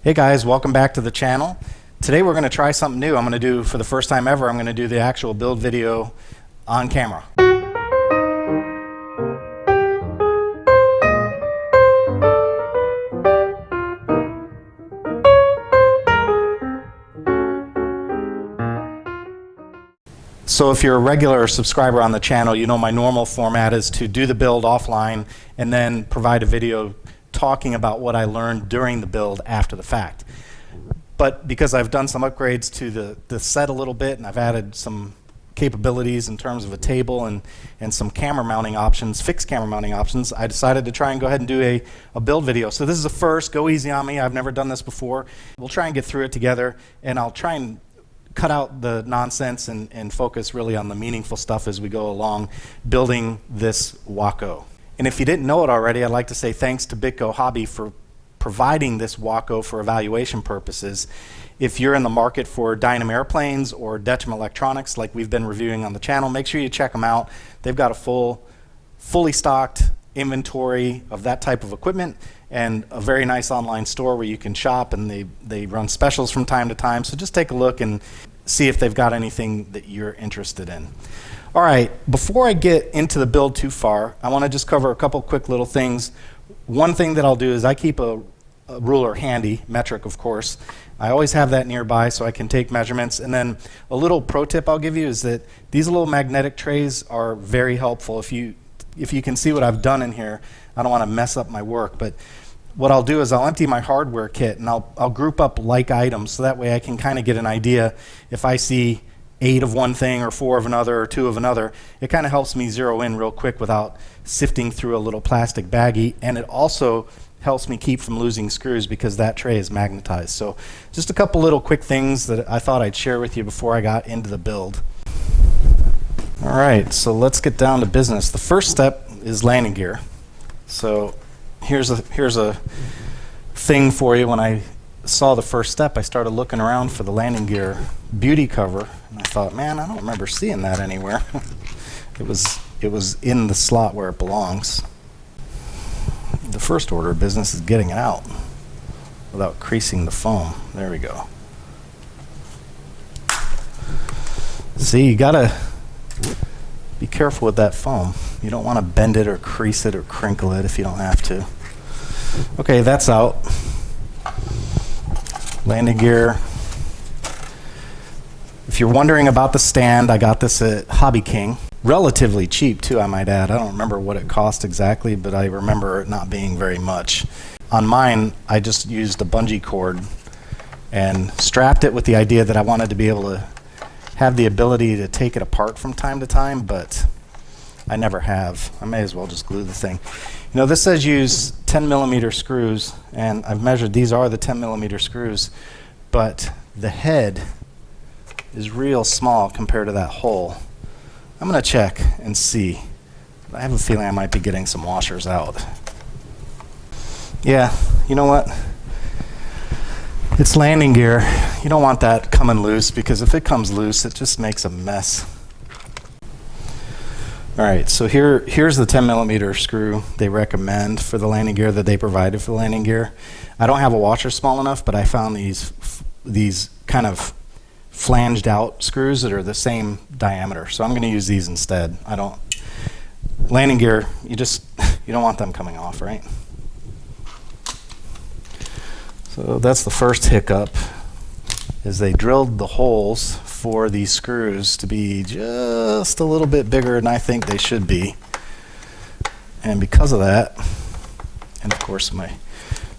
Hey guys, welcome back to the channel. Today we're going to try something new. I'm going to do, for the first time ever, I'm going to do the actual build video on camera. So if you're a regular subscriber on the channel, you know my normal format is to do the build offline and then provide a video talking about what I learned during the build after the fact. But because I've done some upgrades to the set a little bit, and I've added some capabilities in terms of a table and some camera mounting options, fixed camera mounting options, I decided to try and go ahead and do a build video. So this is a first, go easy on me, I've never done this before. We'll try and get through it together, and I'll try and cut out the nonsense and focus really on the meaningful stuff as we go along building this Waco. And if you didn't know it already, I'd like to say thanks to BitGo Hobby for providing this Waco for evaluation purposes. If you're in the market for Dynam airplanes or Dynam electronics like we've been reviewing on the channel, make sure you check them out. They've got a fully stocked inventory of that type of equipment and a very nice online store where you can shop, and they run specials from time to time. So just take a look and see if they've got anything that you're interested in. All right, before I get into the build too far, I want to just cover a couple quick little things. One thing that I'll do is I keep a ruler handy, metric of course. I always have that nearby so I can take measurements. And then a little pro tip I'll give you is that these little magnetic trays are very helpful. If you can see what I've done in here, I don't want to mess up my work, but what I'll do is I'll empty my hardware kit and I'll group up like items so that way I can kind of get an idea. If I see 8 of one thing or 4 of another or 2 of another, it kind of helps me zero in real quick without sifting through a little plastic baggie, and it also helps me keep from losing screws because that tray is magnetized. So just a couple little quick things that I thought I'd share with you before I got into the build. All right, so let's get down to business. The first step is landing gear. So here's a thing for you. When I saw the first step, I started looking around for the landing gear beauty cover, and I thought, man, I don't remember seeing that anywhere. It was in the slot where it belongs. The first order of business is getting it out without creasing the foam. There we go. See, you gotta be careful with that foam. You don't want to bend it or crease it or crinkle it if you don't have to. Okay, that's out. Landing gear. If you're wondering about the stand, I got this at Hobby King. Relatively cheap too, I might add. I don't remember what it cost exactly, but I remember it not being very much. On mine, I just used a bungee cord and strapped it with the idea that I wanted to be able to have the ability to take it apart from time to time, but I never have. I may as well just glue the thing. You know, this says use 10mm screws, and I've measured, these are the 10mm screws, but the head is real small compared to that hole. I'm going to check and see. I have a feeling I might be getting some washers out. Yeah, you know what? It's landing gear. You don't want that coming loose, because if it comes loose, it just makes a mess. All right, so here's the 10mm screw they recommend for the landing gear that they provided for the landing gear. I don't have a washer small enough, but I found these kind of flanged out screws that are the same diameter, so I'm going to use these instead. Landing gear, you don't want them coming off, right? So that's the first hiccup, is they drilled the holes for these screws to be just a little bit bigger than I think they should be, and because of that, and of course my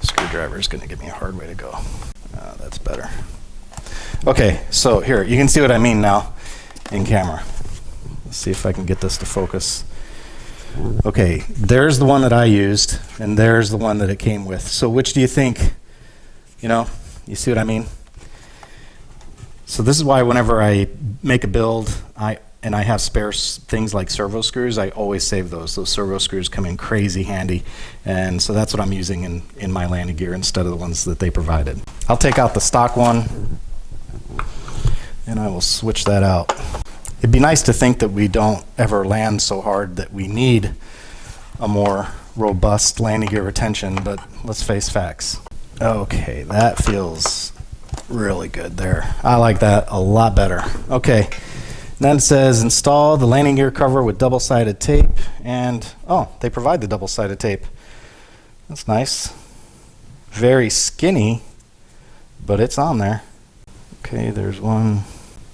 screwdriver is going to give me a hard way to go. That's better. Okay, so here, you can see what I mean now in camera. Let's see if I can get this to focus. Okay, there's the one that I used, and there's the one that it came with. So which do you think? You know, you see what I mean? So this is why whenever I make a build, and I have spare things like servo screws, I always save those. Those servo screws come in crazy handy, and so that's what I'm using in my landing gear instead of the ones that they provided. I'll take out the stock one, and I will switch that out. It'd be nice to think that we don't ever land so hard that we need a more robust landing gear retention, but let's face facts. Okay, that feels really good there. I like that a lot better. Okay, then it says install the landing gear cover with double-sided tape, and oh, they provide the double-sided tape. That's nice. Very skinny, but it's on there. Okay, there's one.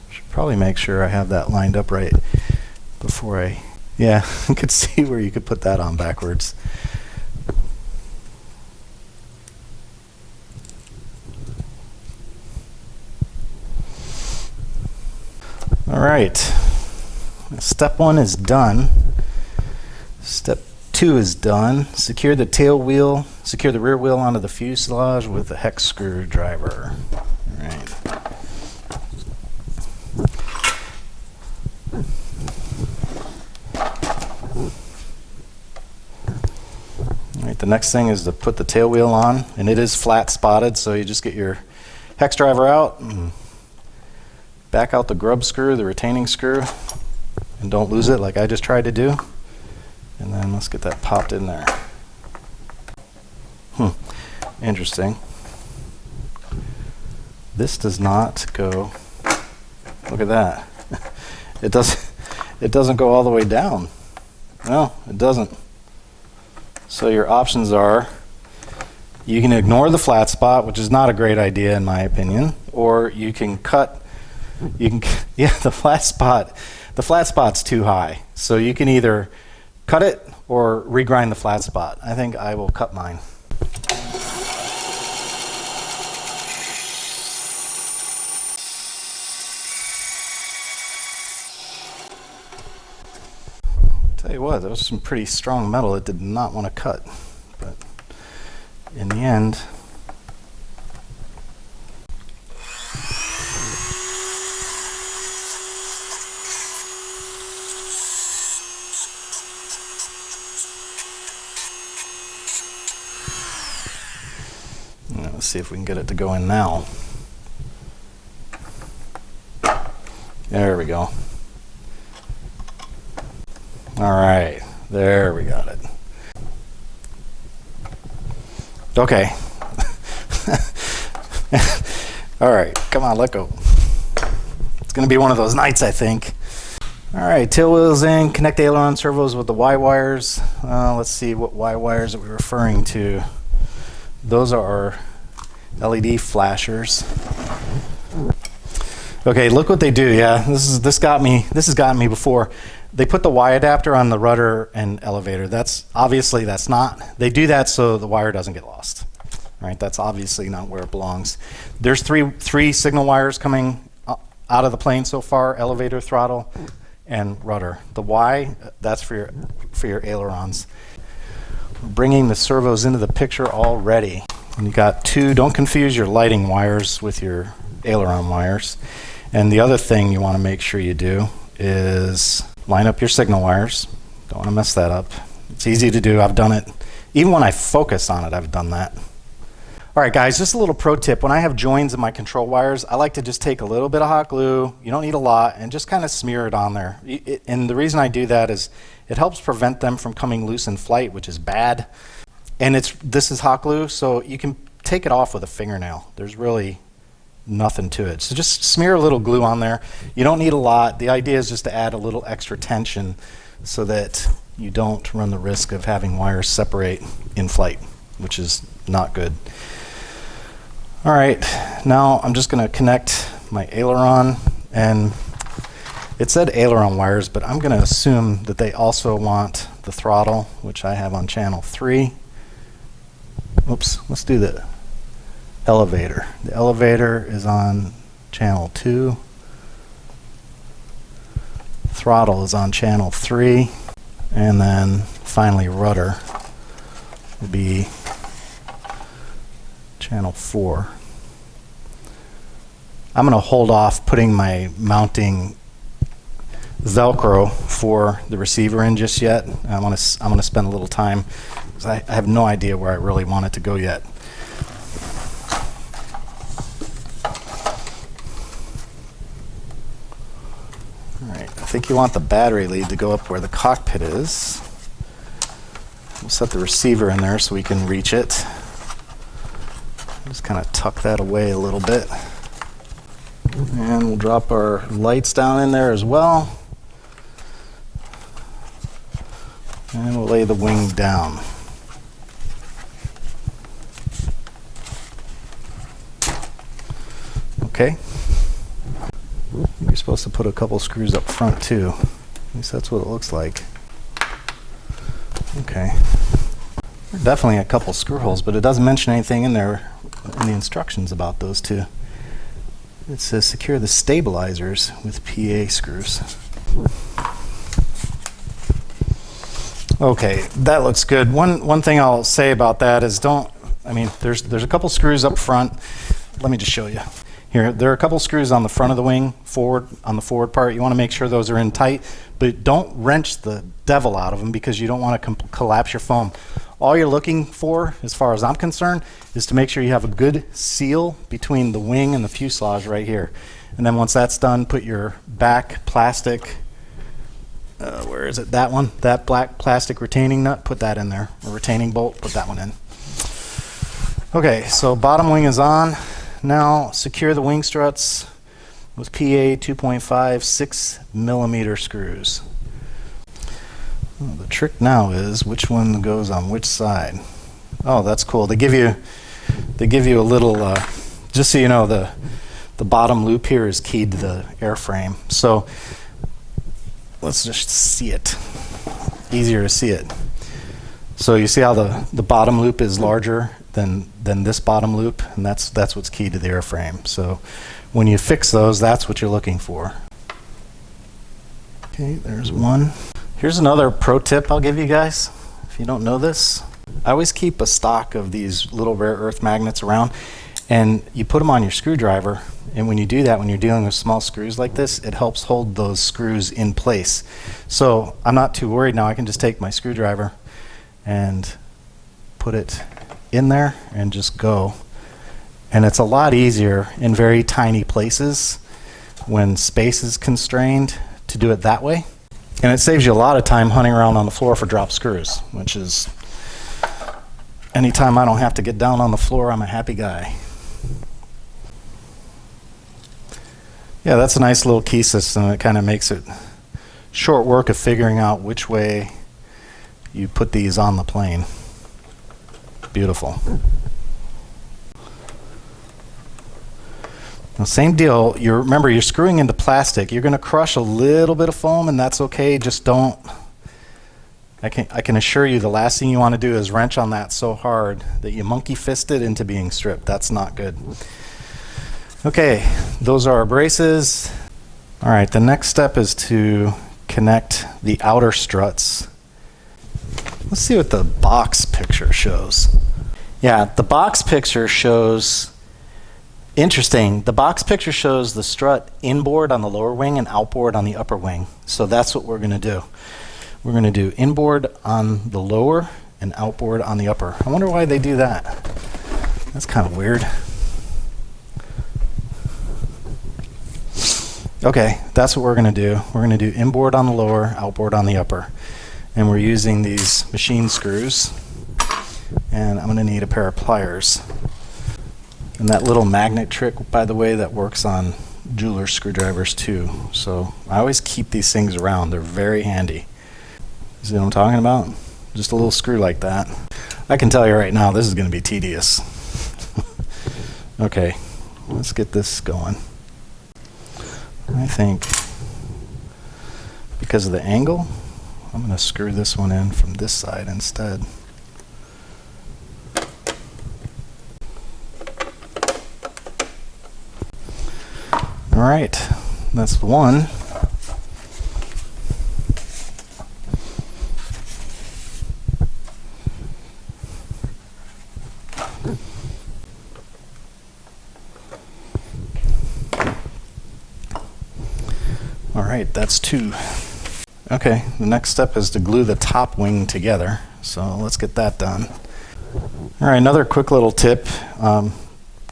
Should probably make sure I have that lined up right before yeah, I could see where you could put that on backwards. All right, step 1 is done. Step 2 is done. Secure the tail wheel, secure the rear wheel onto the fuselage with a hex screwdriver. All right. All right, the next thing is to put the tail wheel on, and it is flat spotted, so you just get your hex driver out and back out the grub screw, the retaining screw, and don't lose it like I just tried to do. And then let's get that popped in there. Interesting. This does not go, look at that. It doesn't go all the way down. No, it doesn't. So your options are, you can ignore the flat spot, which is not a great idea in my opinion, or you can cut. Yeah, the flat spot's too high. So you can either cut it or regrind the flat spot. I think I will cut mine. Tell you what, that was some pretty strong metal. It did not want to cut, but in the end, let's see if we can get it to go in now. There we go. All right, there we got it. Okay. All right, come on, let go. It's gonna be one of those nights, I think. All right, tail wheels in, connect aileron servos with the Y wires. Let's see what Y wires are we referring to. Those are our LED flashers. Okay, look what they do. Yeah, this has gotten me before. They put the Y adapter on the rudder and elevator. That's not. They do that so the wire doesn't get lost. All right, that's obviously not where it belongs. There's three signal wires coming out of the plane so far: elevator, throttle, and rudder. The Y, that's for your ailerons. We're bringing the servos into the picture already. And you got two. Don't confuse your lighting wires with your aileron wires. And the other thing you want to make sure you do is line up your signal wires. Don't want to mess that up. It's easy to do. I've done it. Even when I focus on it, I've done that. All right, guys, just a little pro tip. When I have joins in my control wires, I like to just take a little bit of hot glue. You don't need a lot, and just kind of smear it on there. And the reason I do that is it helps prevent them from coming loose in flight, which is bad. And this is hot glue, so you can take it off with a fingernail. There's really nothing to it. So just smear a little glue on there. You don't need a lot. The idea is just to add a little extra tension so that you don't run the risk of having wires separate in flight, which is not good. All right, now I'm just going to connect my aileron, and it said aileron wires, but I'm going to assume that they also want the throttle, which I have on channel 3. Oops, let's do the elevator. The elevator is on channel 2. Throttle is on channel 3. And then finally rudder will be channel 4. I'm going to hold off putting my mounting Velcro for the receiver in just yet. I'm going to spend a little time because I have no idea where I really want it to go yet. All right, I think you want the battery lead to go up where the cockpit is. We'll set the receiver in there so we can reach it. Just kind of tuck that away a little bit. And we'll drop our lights down in there as well. And we'll lay the wing down. Okay. You're supposed to put a couple screws up front too. At least that's what it looks like. Okay. There are definitely a couple screw holes, but it doesn't mention anything in there in the instructions about those two. It says secure the stabilizers with PA screws. Okay, that looks good. One thing I'll say about that is there's a couple screws up front. Let me just show you. Here, there are a couple screws on the front of the wing, on the forward part. You want to make sure those are in tight, but don't wrench the devil out of them because you don't want to collapse your foam. All you're looking for, as far as I'm concerned, is to make sure you have a good seal between the wing and the fuselage right here. And then once that's done, put your back plastic, where is it? That one, that black plastic retaining nut, put that in there. A retaining bolt, put that one in. Okay, so bottom wing is on. Now secure the wing struts with PA 2.5 6mm screws. Well, the trick now is which one goes on which side. Oh, that's cool. They give you a little, just so you know, the bottom loop here is keyed to the airframe. So let's just see it. Easier to see it. So you see how the bottom loop is larger than this bottom loop, and that's what's key to the airframe. So when you fix those, that's what you're looking for. Okay, there's one. Here's another pro tip I'll give you guys, if you don't know this. I always keep a stock of these little rare earth magnets around, and you put them on your screwdriver, and when you do that, when you're dealing with small screws like this, it helps hold those screws in place. So I'm not too worried now. I can just take my screwdriver and put it in there and just go. And it's a lot easier in very tiny places when space is constrained to do it that way. And it saves you a lot of time hunting around on the floor for drop screws, which is, anytime I don't have to get down on the floor, I'm a happy guy. Yeah, that's a nice little key system. It kind of makes it short work of figuring out which way you put these on the plane. Beautiful. Now, same deal. Remember, you're screwing into plastic. You're going to crush a little bit of foam, and that's okay. Just don't. I can assure you the last thing you want to do is wrench on that so hard that you monkey fist it into being stripped. That's not good. Okay, those are our braces. All right, the next step is to connect the outer struts. Let's see what the box picture shows. Yeah, the box picture shows, interesting, the box picture shows the strut inboard on the lower wing and outboard on the upper wing. So that's what we're going to do. We're going to do inboard on the lower and outboard on the upper. I wonder why they do that. That's kind of weird. Okay, that's what we're going to do. We're going to do inboard on the lower, outboard on the upper. And we're using these machine screws. And I'm going to need a pair of pliers. And that little magnet trick, by the way, that works on jeweler screwdrivers too. So I always keep these things around. They're very handy. See what I'm talking about? Just a little screw like that. I can tell you right now, this is going to be tedious. Okay, let's get this going. I think because of the angle, I'm going to screw this one in from this side instead. All right, that's one. All right, that's two. Okay, the next step is to glue the top wing together. So let's get that done. All right, another quick little tip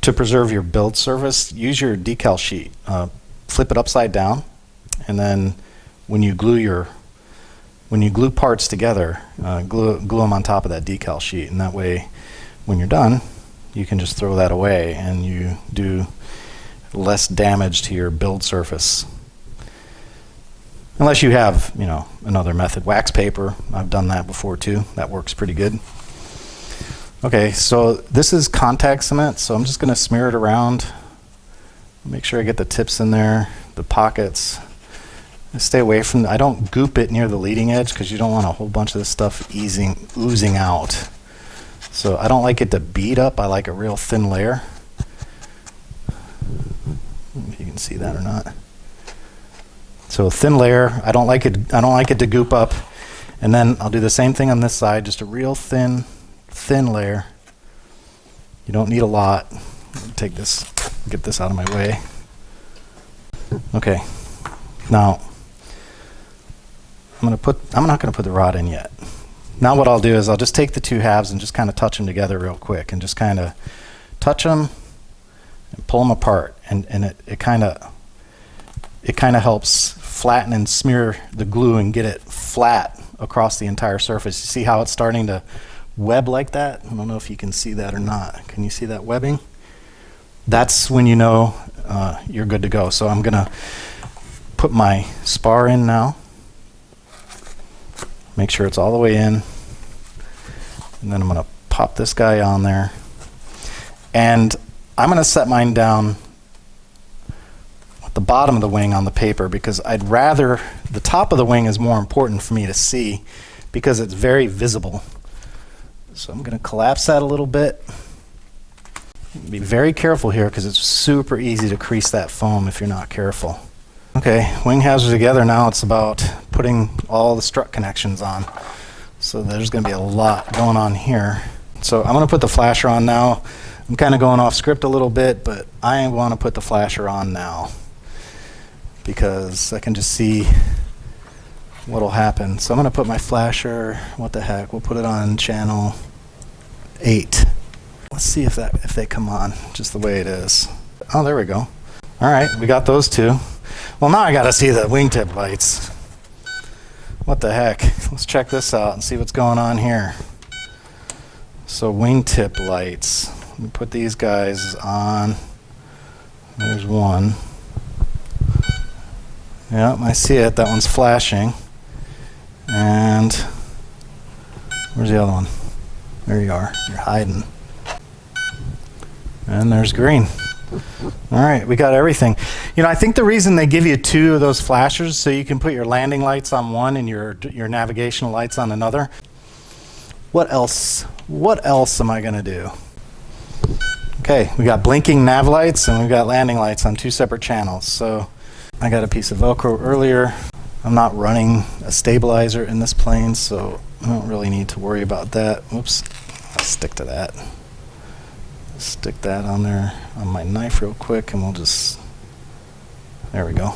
to preserve your build surface, use your decal sheet. Flip it upside down, and then when you glue parts together, glue them on top of that decal sheet, and that way when you're done, you can just throw that away and you do less damage to your build surface. Unless you have, you know, another method. Wax paper, I've done that before too. That works pretty good. Okay, so this is contact cement, so I'm just going to smear it around. Make sure I get the tips in there, the pockets. Stay away from, I don't goop it near the leading edge because you don't want a whole bunch of this stuff oozing out. So I don't like it to bead up, I like a real thin layer. If you can see that or not. So thin layer, I don't like it to goop up. And then I'll do the same thing on this side, just a real thin layer. You don't need a lot. Take this, get this out of my way. Okay. Now I'm not gonna put the rod in yet. Now what I'll do is I'll just take the two halves and just kind of touch them together real quick and just kind of touch them and pull them apart, and it kind of helps flatten and smear the glue and get it flat across the entire surface. You see how it's starting to web like that? I don't know if you can see that or not. Can you see that webbing? That's when you know you're good to go. So I'm gonna put my spar in now. Make sure it's all the way in. And then I'm gonna pop this guy on there. And I'm gonna set mine down at the bottom of the wing on the paper because I'd rather, the top of the wing is more important for me to see because it's very visible. So I'm gonna collapse that a little bit. Be very careful here because it's super easy to crease that foam if you're not careful. Okay, wing halves are together now. It's about putting all the strut connections on. So there's going to be a lot going on here. So I'm going to put the flasher on now. I'm kind of going off script a little bit, but I want to put the flasher on now because I can just see what'll happen. So I'm going to put my flasher, what the heck, we'll put it on channel 8. Let's see if they come on just the way it is. Oh, there we go. All right, we got those two. Well, now I got to see the wingtip lights. What the heck? Let's check this out and see what's going on here. So wingtip lights. Let me put these guys on. There's one. Yep, I see it. That one's flashing. And where's the other one? There you are. You're hiding. And there's green. All right, we got everything. You know, I think the reason they give you two of those flashers so you can put your landing lights on one and your navigational lights on another. What else? What else am I gonna do? Okay, we got blinking nav lights and we've got landing lights on two separate channels. So I got a piece of Velcro earlier. I'm not running a stabilizer in this plane, so I don't really need to worry about that. Whoops, I'll stick to that. Stick that on there on my knife real quick and we'll just, there we go.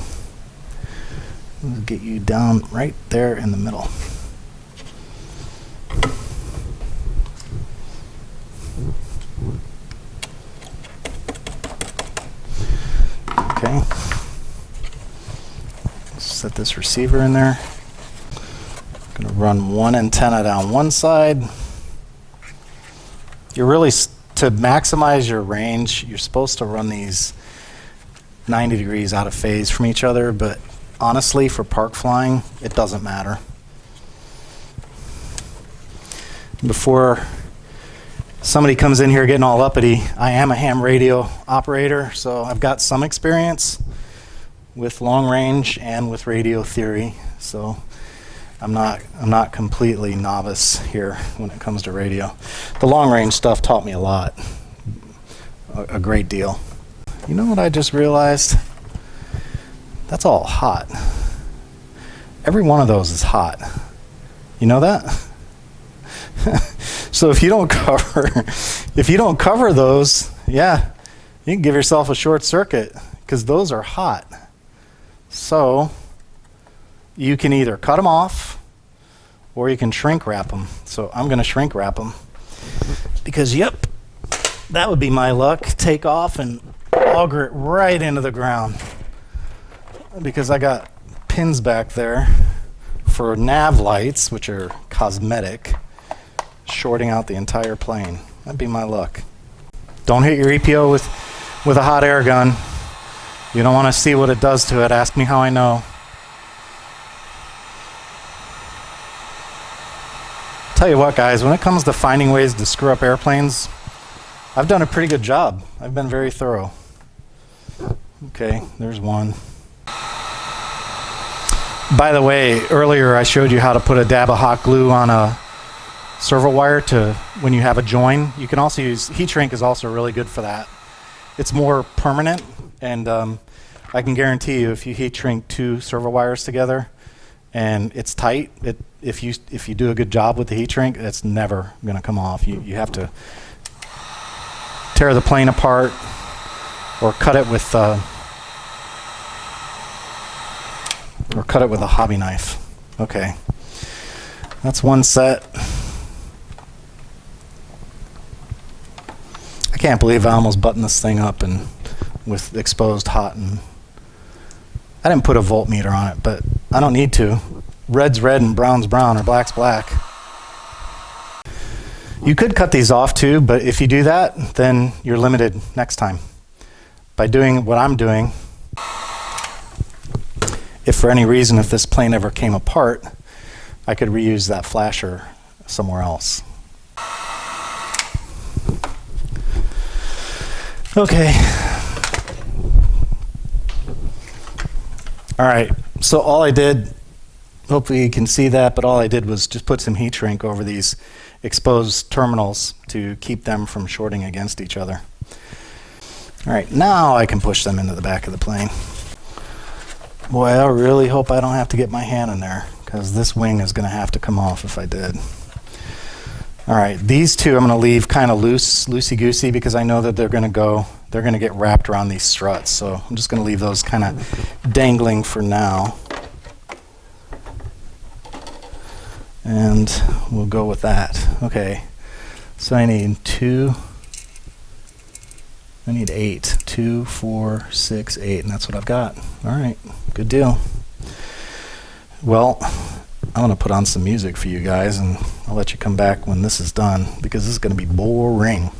We'll get you down right there in the middle. Okay. Set this receiver in there. I'm gonna run one antenna down one side. You're really to maximize your range, you're supposed to run these 90 degrees out of phase from each other, but honestly, for park flying, it doesn't matter. Before somebody comes in here getting all uppity, I am a ham radio operator, so I've got some experience with long range and with radio theory, so I'm not completely novice here when it comes to radio. The long range stuff taught me a lot, a great deal. You know what I just realized? That's all hot. Every one of those is hot. You know that? So if you don't cover those, yeah, you can give yourself a short circuit because those are hot. So you can either cut them off or you can shrink wrap them. So I'm going to shrink wrap them because, yep, that would be my luck. Take off and auger it right into the ground because I got pins back there for nav lights, which are cosmetic, shorting out the entire plane. That'd be my luck. Don't hit your EPO with a hot air gun. You don't want to see what it does to it. Ask me how I know. Tell you what, guys, when it comes to finding ways to screw up airplanes, I've done a pretty good job. I've been very thorough. Okay, there's one. By the way, earlier I showed you how to put a dab of hot glue on a servo wire to when you have a join. You can also use heat shrink is also really good for that. It's more permanent, and I can guarantee you if you heat shrink 2 servo wires together and it's tight, if you do a good job with the heat shrink, it's never going to come off. You have to tear the plane apart or cut it with a hobby knife. Okay, that's one set. I can't believe I almost buttoned this thing up and with exposed hot, and I didn't put a voltmeter on it, but I don't need to. Red's red and brown's brown, or black's black. You could cut these off too, but if you do that, then you're limited next time. By doing what I'm doing, if for any reason, if this plane ever came apart, I could reuse that flasher somewhere else. Okay. All right, so all I did, hopefully you can see that, but all I did was just put some heat shrink over these exposed terminals to keep them from shorting against each other. All right, now I can push them into the back of the plane. Boy, I really hope I don't have to get my hand in there, because this wing is going to have to come off if I did. All right, these two I'm going to leave kind of loosey-goosey, because I know that they're going to get wrapped around these struts. So I'm just going to leave those kind of dangling for now. And we'll go with that. Okay, so I need 8. 2, 4, 6, 8, and that's what I've got. All right, good deal. Well, I'm going to put on some music for you guys, and I'll let you come back when this is done, because this is going to be boring.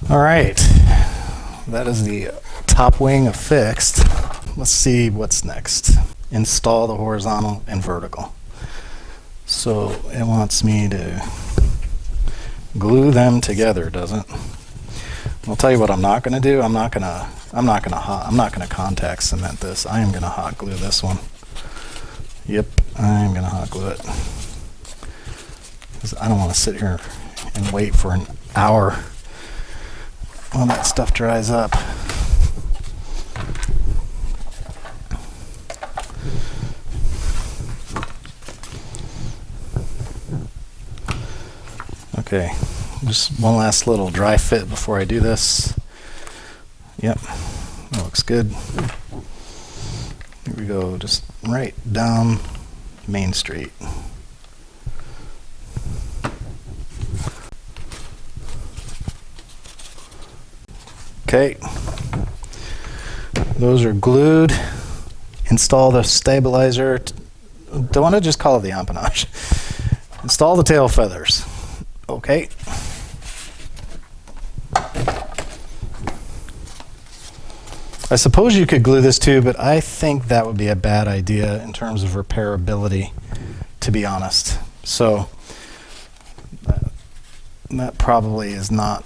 All right, that is the top wing affixed. Let's see what's next. Install the horizontal and vertical. So it wants me to glue them together, doesn't it? I'll tell you what I'm not going to do. I'm not going to contact cement this. I am going to hot glue this one. Yep, I'm going to hot glue it. 'Cause I don't want to sit here and wait for an hour while that stuff dries up. Okay, just one last little dry fit before I do this. Yep, that looks good. Here we go, just right down Main Street. Okay, those are glued. Install the stabilizer. Don't want to just call it the empennage. Install the tail feathers. Okay. I suppose you could glue this too, but I think that would be a bad idea in terms of repairability, to be honest. So that probably is not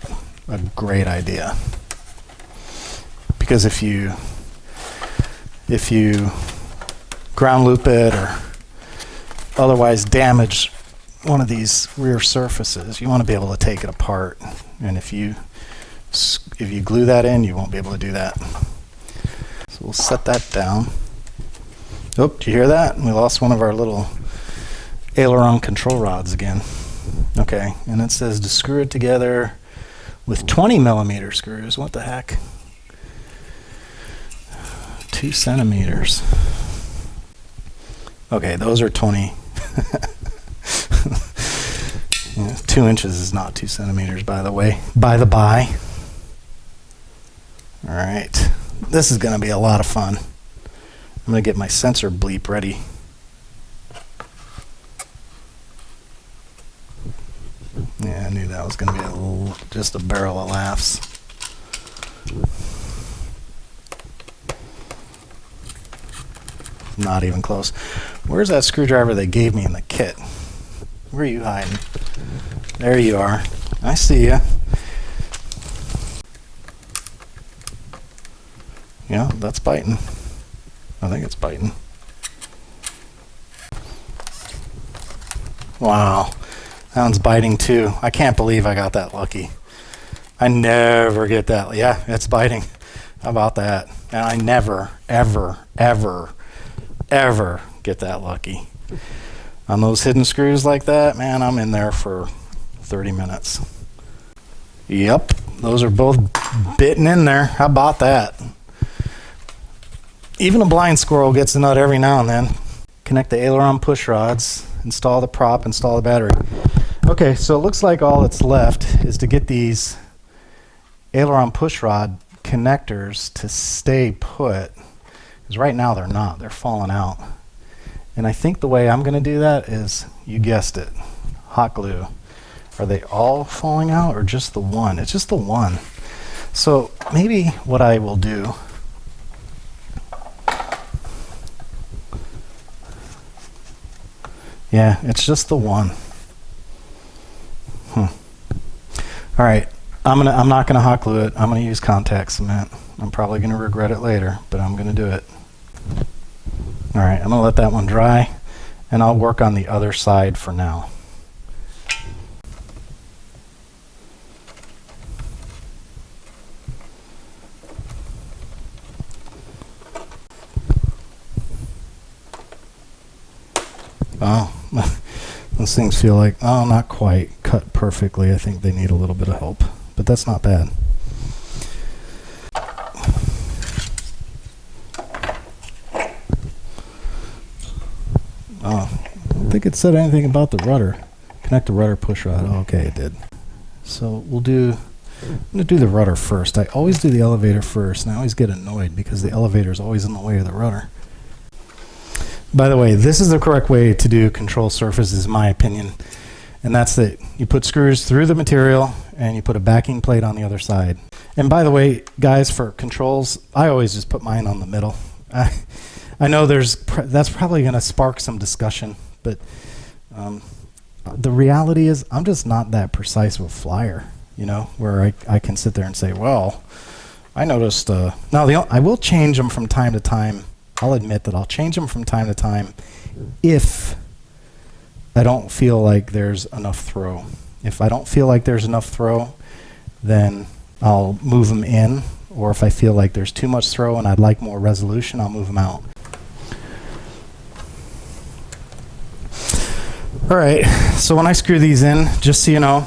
a great idea, because if you ground loop it or otherwise damage one of these rear surfaces, you want to be able to take it apart, and if you glue that in, you won't be able to do that. So we'll set that down. Oh, did you hear that? We lost one of our little aileron control rods again. Okay, and it says to screw it together with 20mm screws. What the heck? 2 centimeters. Okay, those are 20. 2 inches is not 2 centimeters, by the way. By the by. All right, this is going to be a lot of fun. I'm going to get my sensor bleep ready. Yeah, I knew that was going to be just a barrel of laughs. Not even close. Where's that screwdriver they gave me in the kit? Where are you hiding? There you are. I see ya. Yeah, that's biting. I think it's biting. Wow. That one's biting too. I can't believe I got that lucky. I never get that. Yeah, it's biting. How about that? And I never, ever, ever, ever get that lucky. On those hidden screws like that, man, I'm in there for 30 minutes. Yep, those are both bitten in there. How about that? Even a blind squirrel gets a nut every now and then. Connect the aileron push rods, install the prop, install the battery. Okay, so it looks like all that's left is to get these aileron push rod connectors to stay put, because right now they're not. They're falling out. And I think the way I'm going to do that is, you guessed it, hot glue. Are they all falling out or just the one? It's just the one. So maybe what I will do, yeah, it's just the one. All right, I'm not gonna hot glue it. I'm gonna use contact cement. I'm probably gonna regret it later, but I'm gonna do it. All right, I'm gonna let that one dry, and I'll work on the other side for now. Oh, those things feel like, oh, not quite cut perfectly. I think they need a little bit of help, but that's not bad. Oh, I don't think it said anything about the rudder. Connect the rudder push rod. Oh, okay, it did. So I'm going to do the rudder first. I always do the elevator first, and I always get annoyed because the elevator is always in the way of the rudder. By the way, this is the correct way to do control surfaces, in my opinion. And that's that you put screws through the material and you put a backing plate on the other side. And by the way, guys, for controls, I always just put mine on the middle. I know that's probably going to spark some discussion, but the reality is I'm just not that precise with flyer, you know, where I can sit there and say, well, I noticed, now I will change them from time to time. I'll admit that I'll change them from time to time if I don't feel like there's enough throw. If I don't feel like there's enough throw, then I'll move them in. Or if I feel like there's too much throw and I'd like more resolution, I'll move them out. All right, so when I screw these in, just so you know,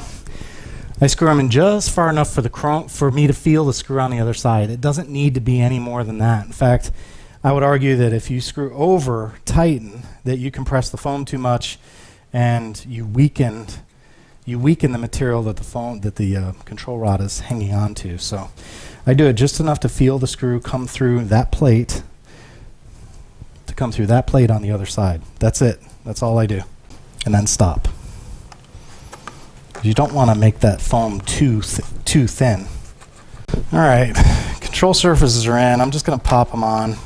I screw them in just far enough for me to feel the screw on the other side. It doesn't need to be any more than that. In fact, I would argue that if you screw over tighten, that you compress the foam too much and you weakened you weaken the material that the control rod is hanging onto. So I do it just enough to feel the screw come through that plate, on the other side. That's it. That's all I do. And then stop. You don't want to make that foam too thin. All right, control surfaces are in. I'm just going to pop them on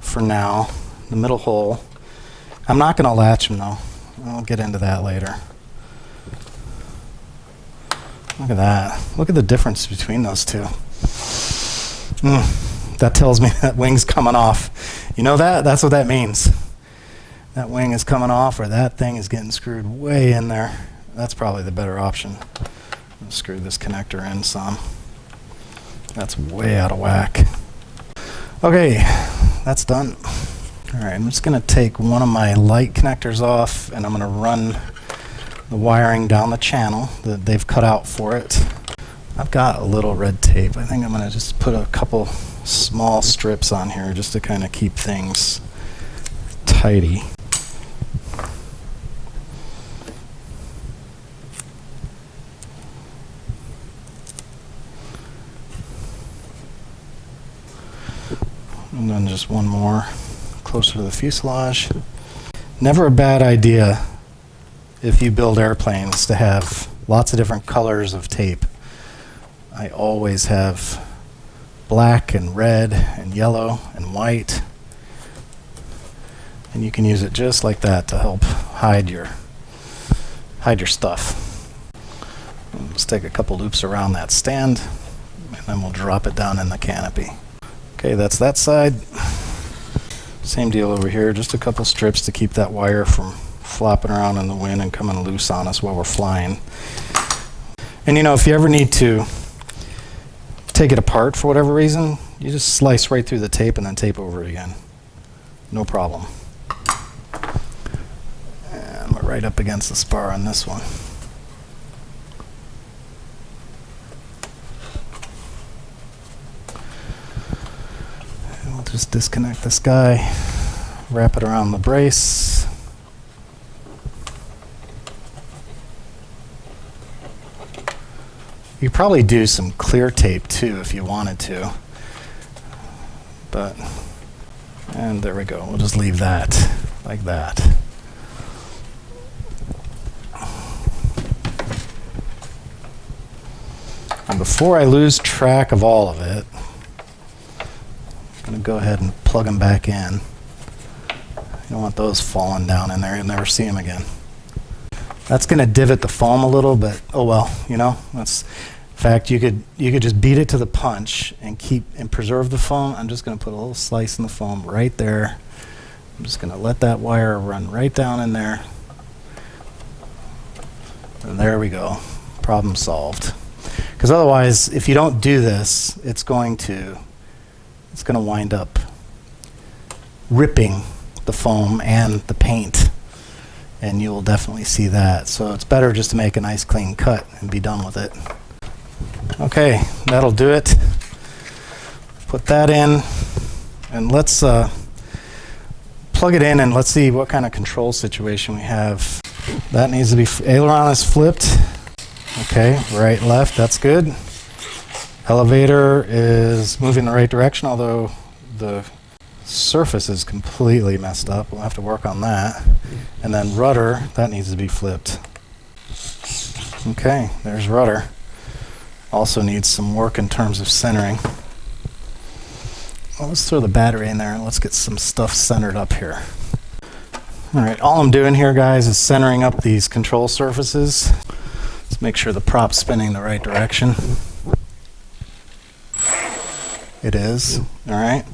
for now, the middle hole. I'm not going to latch them though. I'll get into that later. Look at that. Look at the difference between those two. That tells me that wing's coming off. You know that? That's what that means. That wing is coming off, or that thing is getting screwed way in there. That's probably the better option. I'll screw this connector in some. That's way out of whack. Okay, that's done. All right, I'm just going to take one of my light connectors off, and I'm going to run the wiring down the channel that they've cut out for it. I've got a little red tape. I think I'm going to just put a couple small strips on here just to kind of keep things tidy. And then just one more closer to the fuselage. Never a bad idea if you build airplanes to have lots of different colors of tape. I always have black and red and yellow and white, and you can use it just like that to help hide your stuff. Let's take a couple loops around that stand, and then we'll drop it down in the canopy. Okay, that's that side. Same deal over here, just a couple strips to keep that wire from flopping around in the wind and coming loose on us while we're flying. And you know, if you ever need to take it apart for whatever reason, you just slice right through the tape and then tape over it again. No problem. And we're right up against the spar on this one. And we'll just disconnect this guy, wrap it around the brace. You could probably do some clear tape too if you wanted to, and there we go. We'll just leave that like that. And before I lose track of all of it, I'm going to go ahead and plug them back in. You don't want those falling down in there. You'll never see them again. That's going to divot the foam a little, but oh well, you know. In fact, you could just beat it to the punch and preserve the foam. I'm just going to put a little slice in the foam right there. I'm just going to let that wire run right down in there. And there we go. Problem solved. Because otherwise, if you don't do this, it's going to wind up ripping the foam and the paint. And you will definitely see that. So it's better just to make a nice clean cut and be done with it. Okay, that'll do it. Put that in, and let's plug it in and let's see what kind of control situation we have. That needs to be, aileron is flipped. Okay, right, left, that's good. Elevator is moving in the right direction, although the surface is completely messed up. We'll have to work on that. And then rudder, that needs to be flipped. Okay, there's rudder. Also needs some work in terms of centering. Well, let's throw the battery in there and let's get some stuff centered up here. Alright, all I'm doing here, guys, is centering up these control surfaces. Let's make sure the prop's spinning the right direction. It is. Alright.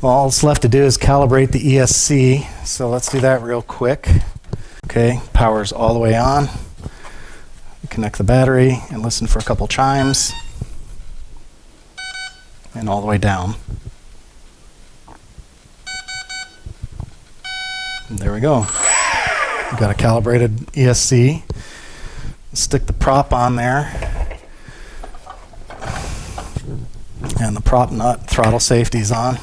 Well, all that's left to do is calibrate the ESC, so let's do that real quick. Okay, power's all the way on. Connect the battery and listen for a couple chimes. And all the way down. And there we go. We've got a calibrated ESC. Stick the prop on there. And the prop nut, throttle safety's on.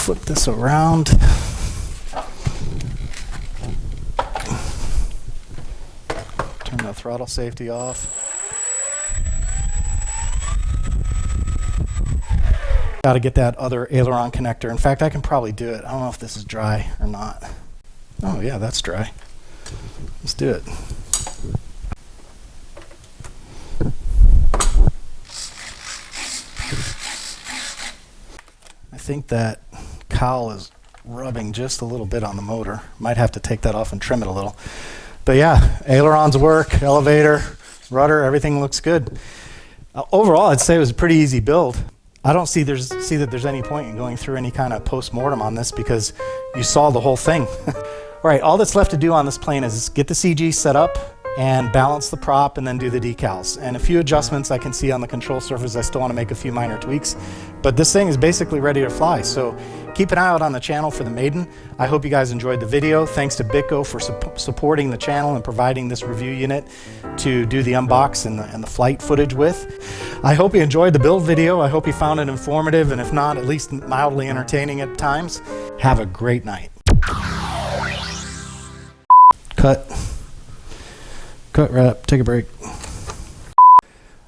flip this around. Turn the throttle safety off. Got to get that other aileron connector. In fact, I can probably do it. I don't know if this is dry or not. Oh yeah, that's dry. Let's do it. I think that cowl is rubbing just a little bit on the motor. Might have to take that off and trim it a little. But yeah, ailerons work, elevator, rudder, everything looks good. Overall, I'd say it was a pretty easy build. I don't see that there's any point in going through any kind of post-mortem on this because you saw the whole thing. All right, all that's left to do on this plane is get the CG set up and balance the prop and then do the decals. And a few adjustments I can see on the control surface. I still want to make a few minor tweaks, but this thing is basically ready to fly. So keep an eye out on the channel for the Maiden. I hope you guys enjoyed the video. Thanks to Bitco for supporting the channel and providing this review unit to do the unbox and the flight footage with. I hope you enjoyed the build video. I hope you found it informative, and if not, at least mildly entertaining at times. Have a great night. Cut. Cut wrap, take a break.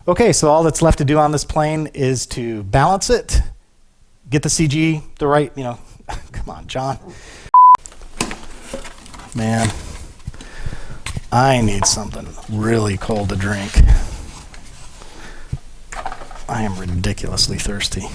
Okay, so all that's left to do on this plane is to balance it, get the CG the right, come on, John. Man, I need something really cold to drink. I am ridiculously thirsty.